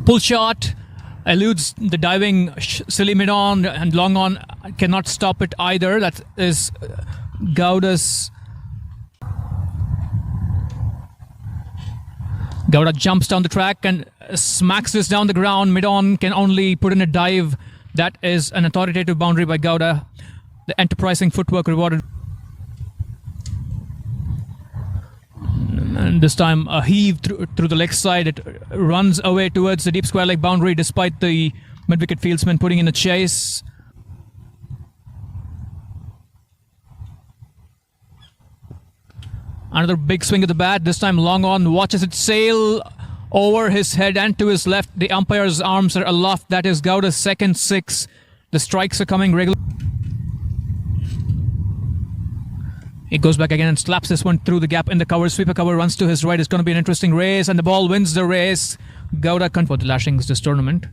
Pull shot eludes the diving silly mid-on, and long on cannot stop it either. That is Gowda's. Gowda jumps down the track and smacks this down the ground. Mid-on can only put in a dive. That is an authoritative boundary by Gowda. The enterprising footwork rewarded. And this time a heave through the leg side. It runs away towards the deep square leg boundary despite the mid-wicket fieldsman putting in a chase. Another big swing of the bat. This time long on watches it sail over his head and to his left. The umpire's arms are aloft. That is Gowda's second six. The strikes are coming regularly. He goes back again and slaps this one through the gap in the cover. Sweeper cover runs to his right. It's going to be an interesting race, and the ball wins the race. Gowda for the Lashings this tournament.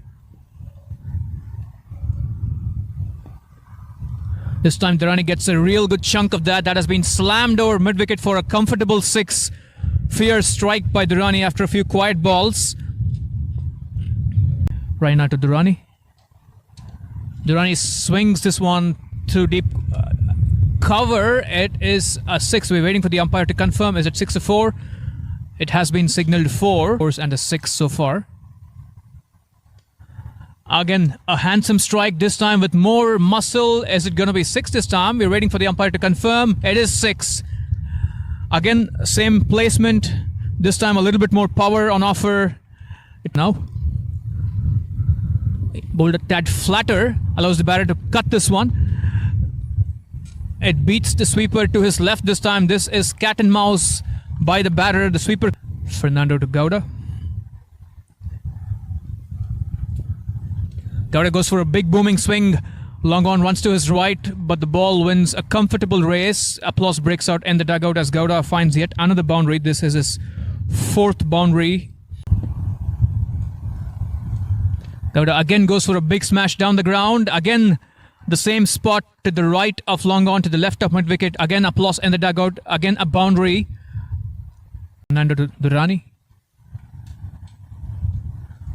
This time Durrani gets a real good chunk of that. That has been slammed over mid-wicket for a comfortable six. Fierce strike by Durrani after a few quiet balls. Right now to Durrani. Durrani swings this one through deep cover. It is a six. We're waiting for the umpire to confirm. Is it 6 or 4? It has been signaled 4 and a 6 so far. Again, a handsome strike this time with more muscle. Is it going to be 6 this time? We're waiting for the umpire to confirm. It is 6. Again, same placement. This time a little bit more power on offer. Now, bowled a tad flatter. Allows the batter to cut this one. It beats the sweeper to his left this time. This is cat and mouse by the batter. The sweeper. Fernando to Gowda. Gowda goes for a big booming swing. Long on runs to his right, but the ball wins a comfortable race. Applause breaks out in the dugout as Gowda finds yet another boundary. This is his 4th boundary. Gowda again goes for a big smash down the ground. Again, the same spot to the right of long on, to the left of mid-wicket. Again, applause in the dugout. Again, a boundary. Fernando to Durrani.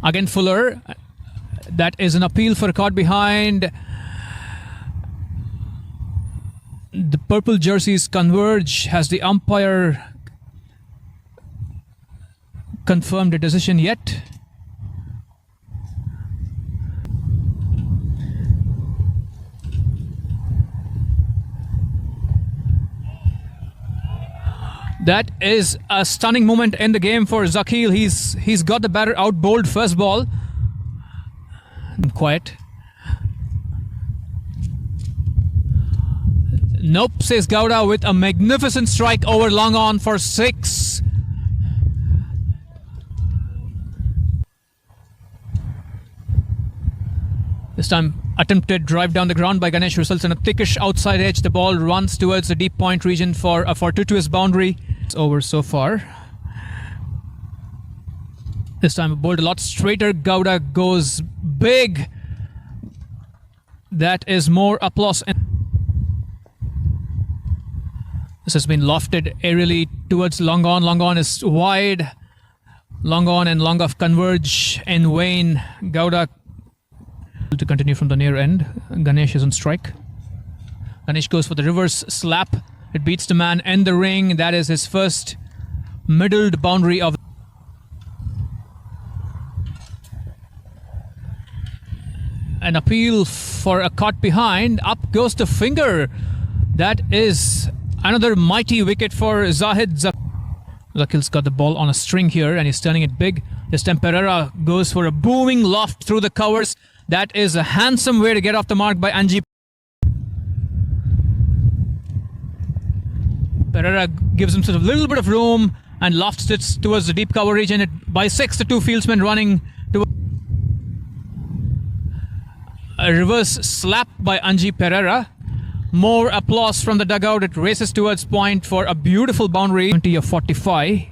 Again, Fuller. That is an appeal for a caught behind. The purple jerseys converge. Has the umpire confirmed a decision yet? That is a stunning moment in the game for Zakil. He's got the batter out bowled first ball. Quiet. Nope, says Gowda with a magnificent strike over long on for 6. This time attempted drive down the ground by Ganesh results in a thickish outside edge. The ball runs towards the deep point region for a fortuitous boundary. It's over so far. This time bowled a lot straighter. Gowda goes big. That is more applause. This has been lofted aerially towards long on. Long on is wide. Long on and long off converge in vain. Gowda to continue from the near end. Ganesh is on strike. Ganesh goes for the reverse slap. It beats the man in the ring. That is his first middled boundary of. An appeal for a caught behind. Up goes the finger. That is another mighty wicket for Zahid. Zakil's got the ball on a string here and he's turning it big. This time Pereira goes for a booming loft through the covers. That is a handsome way to get off the mark by Anji. Pereira gives himself a little bit of room and lofts it towards the deep cover region. By 6, the 2 fieldsmen running to a reverse slap by Anji Pereira. More applause from the dugout. It races towards point for a beautiful boundary. 20 of 45.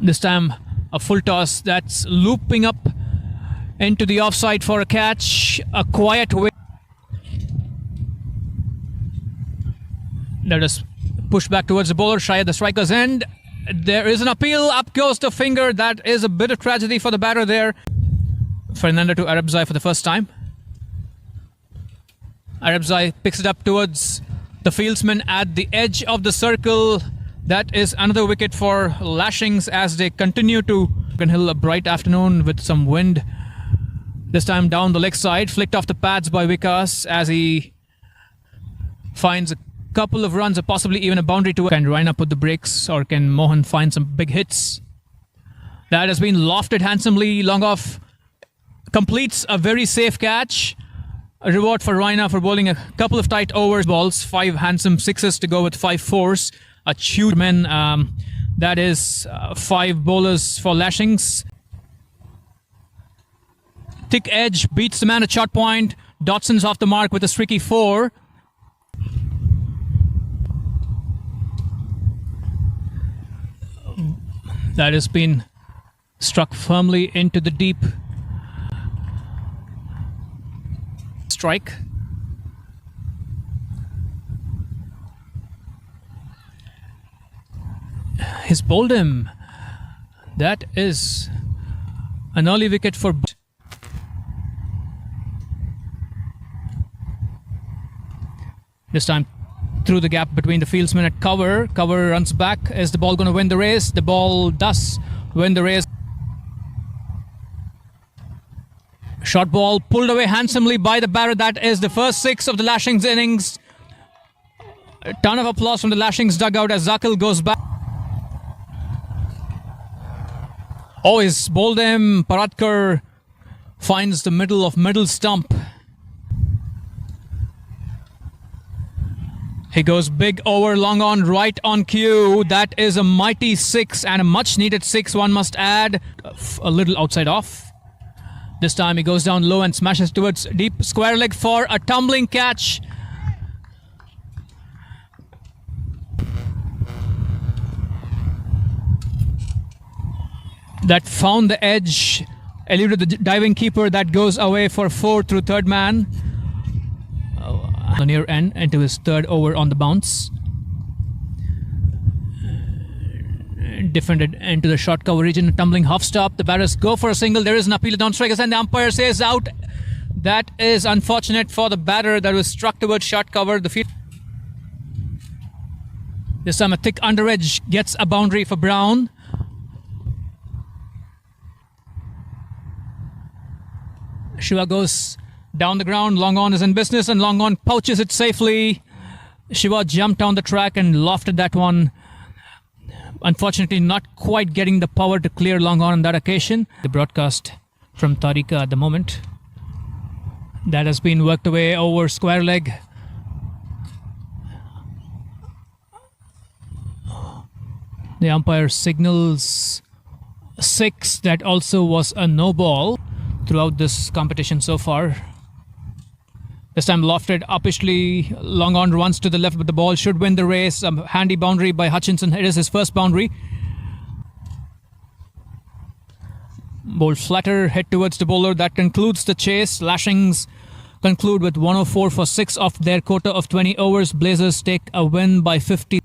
This time a full toss that's looping up into the offside for a catch. A quiet way. Let us push back towards the bowler. Shy at the striker's end. There is an appeal. Up goes the finger. That is a bit of tragedy for the batter there. Fernando to Arabzai for the first time. Arabzai picks it up towards the fieldsman at the edge of the circle. That is another wicket for Lashings as they continue to Hill. A bright afternoon with some wind. This time down the leg side, flicked off the pads by Vikas as he finds a couple of runs or possibly even a boundary to. Can Raina put the brakes, or can Mohan find some big hits? That has been lofted handsomely. Long off completes a very safe catch. A reward for Raina for bowling a couple of tight overs balls. 5 handsome sixes to go with 5 fours. A huge man. That is 5 bowlers for Lashings. Thick edge beats the man at short point. Dotson's off the mark with a streaky 4. That has been struck firmly into the deep. Strike. He's bowled him. That is an early wicket for. This time through the gap between the fieldsmen at cover. Cover runs back. Is the ball going to win the race? The ball does win the race. Short ball pulled away handsomely by the batter. That is the first 6 of the Lashings innings. A ton of applause from the Lashings dugout as Zakil goes back. Oh, he's bowled him. Paratkar finds the middle stump. He goes big over, long on, right on cue. That is a mighty 6 and a much needed 6, one must add. A little outside off. This time he goes down low and smashes towards deep square leg for a tumbling catch. That found the edge, eluded the diving keeper. That goes away for 4 through third man. The near end into his third over on the bounce. Defended into the short cover region, tumbling half stop. The batters go for a single. There is an appeal down strikers and the umpire says out. That is unfortunate for the batter that was struck towards short cover. The field. This time a thick under edge gets a boundary for Brown. Shiva goes down the ground. Long on is in business and long on pouches it safely. Shiva jumped down the track and lofted that one. Unfortunately, not quite getting the power to clear long on that occasion. The broadcast from Tarika at the moment. That has been worked away over square leg. The umpire signals 6. That also was a no ball throughout this competition so far. This time lofted uppishly, long on runs to the left, but the ball should win the race. A handy boundary by Hutchinson. It is his first boundary. Ball flatter, head towards the bowler. That concludes the chase. Lashings conclude with 104 for 6 off their quota of 20 overs. Blazers take a win by 50.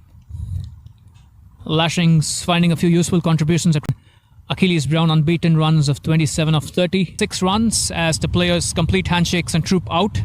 Lashings finding a few useful contributions. Achilles Brown unbeaten runs of 27 of 30. 6 runs as the players complete handshakes and troop out.